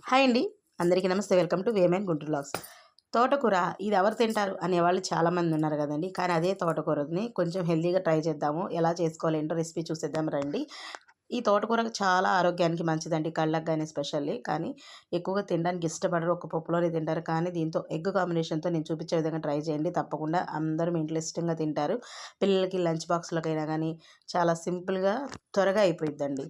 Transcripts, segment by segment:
Hi అండి. అందరికీ నమస్తే. వెల్కమ్ టు వేమెన్ గుంటూరు వ్లాగ్స్. తోటకూర ఇది ఎవరు తింటారు అనేవాళ్ళు చాలామంది ఉన్నారు కదండి. కానీ అదే తోటకూరని కొంచెం హెల్తీగా ట్రై చేద్దాము. ఎలా చేసుకోవాలి ఏంటో రెసిపీ చూసేద్దాం రండి. ఈ తోటకూర చాలా ఆరోగ్యానికి మంచిదండి. కళ్ళకు కానీ ఎస్పెషల్లీ. కానీ ఎక్కువగా తినడానికి ఇష్టపడరు. ఒక పప్పులోనే తింటారు. కానీ దీంతో ఎగ్ కాంబినేషన్తో నేను చూపించే విధంగా ట్రై చేయండి. తప్పకుండా అందరూ మీ ఇంట్లో ఇష్టంగా తింటారు. పిల్లలకి లంచ్ బాక్స్లకైనా కానీ చాలా సింపుల్గా త్వరగా అయిపోయిద్దండి.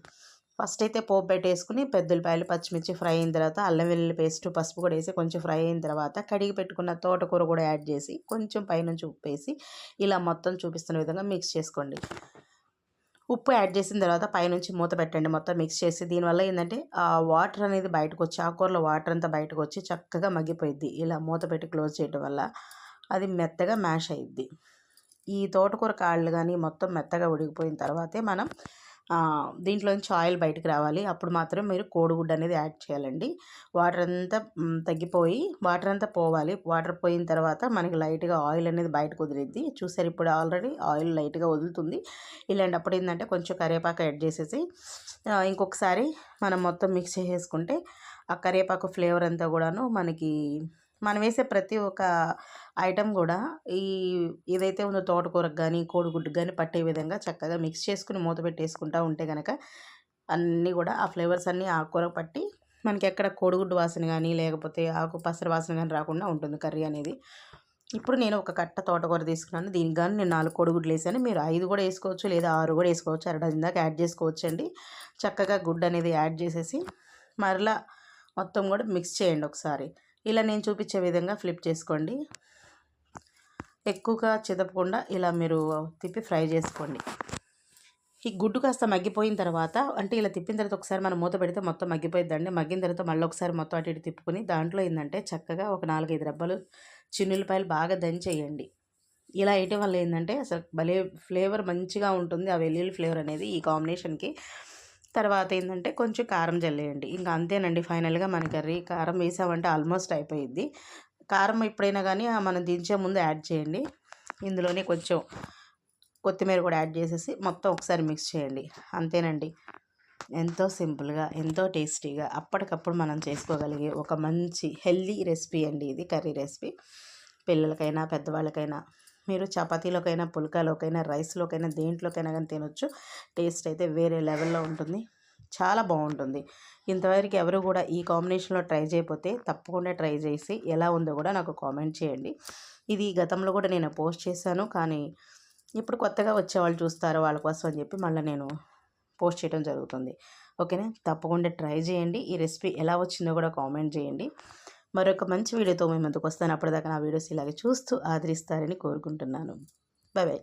ఫస్ట్ అయితే పోపు పెట్టేసుకుని పెద్దఉల్లిపాయలు, పచ్చిమిర్చి ఫ్రై అయిన తర్వాత అల్లం వెల్లుల్లి పేస్ట్, పసుపు కూడా వేసి కొంచెం ఫ్రై అయిన తర్వాత కడిగి పెట్టుకున్న తోటకూర కూడా యాడ్ చేసి కొంచెం పైనుంచి ఉప్పు వేసి ఇలా మొత్తం చూపిస్తున్న విధంగా మిక్స్ చేసుకోండి. ఉప్పు యాడ్ చేసిన తర్వాత పైనుంచి మూత పెట్టండి. మొత్తం మిక్స్ చేసి దీనివల్ల ఏంటంటే ఆ వాటర్ అనేది బయటకు వచ్చి ఆకుకూరలో వాటర్ అంతా బయటకు వచ్చి చక్కగా మగ్గిపోయిద్ది. ఇలా మూత పెట్టి క్లోజ్ చేయడం వల్ల అది మెత్తగా మ్యాష్ అయ్యిద్ది. ఈ తోటకూర కాళ్ళు కానీ మొత్తం మెత్తగా ఉడికిపోయిన తర్వాతే మనం దీంట్లోంచి ఆయిల్ బయటకు రావాలి. అప్పుడు మాత్రం మీరు కోడిగుడ్డు అనేది యాడ్ చేయాలండి. వాటర్ అంతా తగ్గిపోయి వాటర్ అంతా పోవాలి. వాటర్ పోయిన తర్వాత మనకి లైట్గా ఆయిల్ అనేది బయటకు వదిలిద్ది. చూసారు, ఇప్పుడు ఆల్రెడీ ఆయిల్ లైట్గా వదులుతుంది. ఇలాంటప్పుడు ఏంటంటే కొంచెం కరివేపాకు యాడ్ చేసేసి ఇంకొకసారి మనం మొత్తం మిక్స్ చేసేసుకుంటే ఆ కరివేపాకు ఫ్లేవర్ అంతా కూడాను మనకి మనం వేసే ప్రతి ఒక్క ఐటెం కూడా ఏదైతే ఉందో తోటకూరకు కానీ కోడిగుడ్డుకు కానీ పట్టే విధంగా చక్కగా మిక్స్ చేసుకుని మూత పెట్టేసుకుంటూ ఉంటే కనుక అన్నీ కూడా ఆ ఫ్లేవర్స్ అన్నీ ఆకుకూర పట్టి మనకి ఎక్కడ కోడిగుడ్డు వాసన కానీ లేకపోతే ఆకు పసర వాసన కానీ రాకుండా ఉంటుంది కర్రీ అనేది. ఇప్పుడు నేను ఒక కట్ట తోటకూర తీసుకున్నాను. దీనికి కానీ నేను 4 కోడిగుడ్లు వేసాను. మీరు 5 కూడా వేసుకోవచ్చు, లేదా 6 కూడా వేసుకోవచ్చు. అరడజన్ దాకా యాడ్ చేసుకోవచ్చు అండి. చక్కగా గుడ్డు అనేది యాడ్ చేసేసి మరలా మొత్తం కూడా మిక్స్ చేయండి ఒకసారి. ఇలా నేను చూపించే విధంగా ఫ్లిప్ చేసుకోండి. ఎక్కువగా చిదపకుండా ఇలా మీరు తిప్పి ఫ్రై చేసుకోండి. ఈ గుడ్డు కాస్త మగ్గిపోయిన తర్వాత అంటే ఇలా తిప్పిన తర్వాత ఒకసారి మనం మూత పెడితే మొత్తం మగ్గిపోయిద్దండి. మగ్గిన తర్వాత మళ్ళీ ఒకసారి మొత్తం అటు ఇటు తిప్పుకొని దాంట్లో ఏంటంటే చక్కగా ఒక 4-5 రెబ్బలు చిన్నులపాయలు బాగా దంచేయండి. ఇలా వేయటం వల్ల ఏంటంటే అసలు భలే ఫ్లేవర్ మంచిగా ఉంటుంది. ఆ వెల్లుల్లి ఫ్లేవర్ అనేది ఈ కాంబినేషన్కి. తర్వాత ఏంటంటే కొంచెం కారం జల్లేయండి. ఇంకా అంతేనండి. ఫైనల్గా మన కర్రీ కారం వేసామంటే ఆల్మోస్ట్ అయిపోయిద్ది. కారం ఎప్పుడైనా కానీ మనం దించే ముందు యాడ్ చేయండి. ఇందులోనే కొంచెం కొత్తిమీర కూడా యాడ్ చేసేసి మొత్తం ఒకసారి మిక్స్ చేయండి. అంతేనండి. ఎంతో సింపుల్గా ఎంతో టేస్టీగా అప్పటికప్పుడు మనం చేసుకోగలిగే ఒక మంచి హెల్దీ రెసిపీ అండి ఇది. కర్రీ రెసిపీ పిల్లలకైనా పెద్దవాళ్ళకైనా మీరు చపాతీలోకైనా పుల్కాలోకైనా రైస్లోకైనా దేంట్లోకైనా కానీ తినొచ్చు. టేస్ట్ అయితే వేరే లెవెల్లో ఉంటుంది. చాలా బాగుంటుంది. ఇంతవరకు ఎవరు కూడా ఈ కాంబినేషన్లో ట్రై చేయకపోతే తప్పకుండా ట్రై చేసి ఎలా ఉందో కూడా నాకు కామెంట్ చేయండి. ఇది గతంలో కూడా నేను పోస్ట్ చేశాను. కానీ ఇప్పుడు కొత్తగా వచ్చేవాళ్ళు చూస్తారు వాళ్ళ కోసం అని చెప్పి మళ్ళీ నేను పోస్ట్ చేయడం జరుగుతుంది. ఓకేనా, తప్పకుండా ట్రై చేయండి. ఈ రెసిపీ ఎలా వచ్చిందో కూడా కామెంట్ చేయండి. మరొక మంచి వీడియోతో మీ ముందుకు వస్తాను. అప్పటిదాకా నా వీడియోస్ ఇలాగే చూస్తూ ఆదరిస్తారని కోరుకుంటున్నాను. Bye bye.